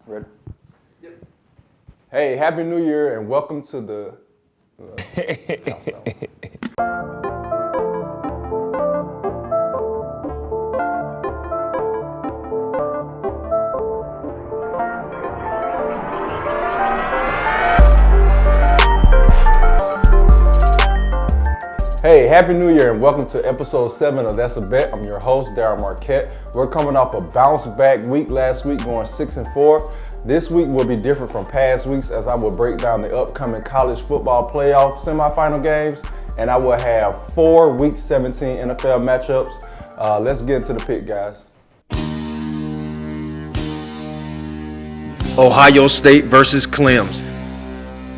Ready? Yep. Hey, Happy New Year and welcome to the... Hey, Happy New Year and welcome to episode 7 of That's a Bet. I'm your host, Darryl Marquette. We're coming off a bounce back week last week, going 6-4. This week will be different from past weeks as I will break down the upcoming college football playoff semifinal games, and I will have 4 Week 17 NFL matchups. Let's get into the pick, guys. Ohio State versus Clemson.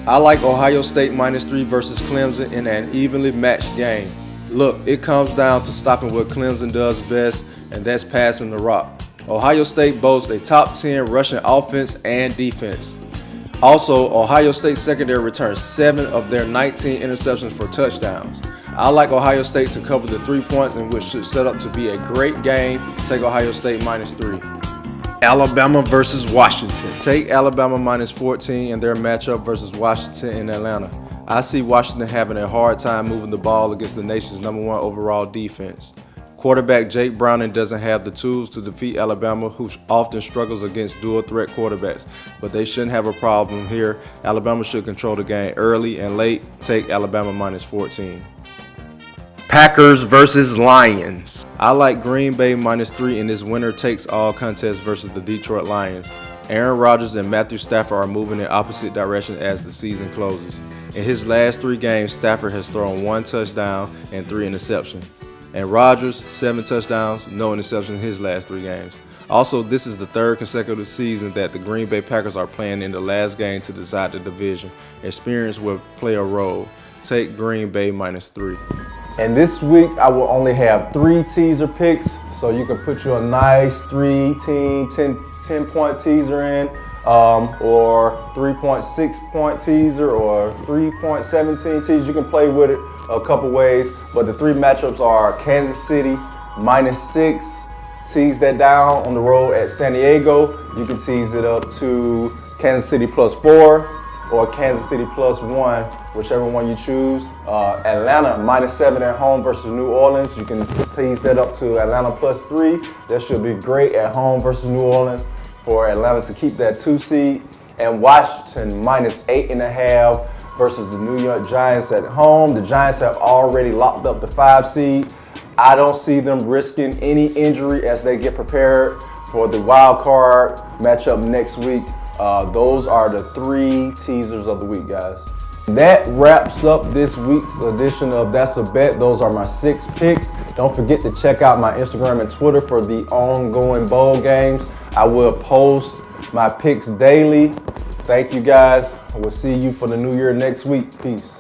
I like Ohio State -3 versus Clemson in an evenly matched game. Look, it comes down to stopping what Clemson does best, and that's passing the rock. Ohio State boasts a top 10 rushing offense and defense. Also, Ohio State secondary returns 7 of their 19 interceptions for touchdowns. I like Ohio State to cover the 3 points, in which should set up to be a great game. Take Ohio State -3. Alabama versus Washington. Take Alabama -14 in their matchup versus Washington in Atlanta. I see Washington having a hard time moving the ball against the nation's #1 overall defense. Quarterback Jake Browning doesn't have the tools to defeat Alabama, who often struggles against dual-threat quarterbacks, but they shouldn't have a problem here. Alabama should control the game early and late. Take Alabama -14. Packers versus Lions. I like Green Bay -3 in this winner-takes-all contest versus the Detroit Lions. Aaron Rodgers and Matthew Stafford are moving in opposite directions as the season closes. In his last 3 games, Stafford has thrown 1 touchdown and 3 interceptions. And Rodgers, 7 touchdowns, no interception in his last 3 games. Also, this is the 3rd consecutive season that the Green Bay Packers are playing in the last game to decide the division. Experience will play a role. Take Green Bay -3. And this week, I will only have 3 teaser picks, so you can put your nice 3-team, 10-point teaser in, or 3.6-point teaser, or 3.17 teaser. You can play with it a couple ways, but the 3 matchups are Kansas City -6, tease that down on the road at San Diego. You can tease it up to Kansas City +4 or Kansas City +1, whichever one you choose. Atlanta -7 at home versus New Orleans. You can tease that up to Atlanta +3. That should be great at home versus New Orleans for Atlanta to keep that 2 seed. And Washington -8.5 versus the New York Giants at home. The Giants have already locked up the 5 seed. I don't see them risking any injury as they get prepared for the wild card matchup next week. Those are the 3 teasers of the week, guys. That wraps up this week's edition of That's a Bet. Those are my 6 picks. Don't forget to check out my Instagram and Twitter for the ongoing bowl games. I will post my picks daily. Thank you, guys. We'll see you for the new year next week. Peace.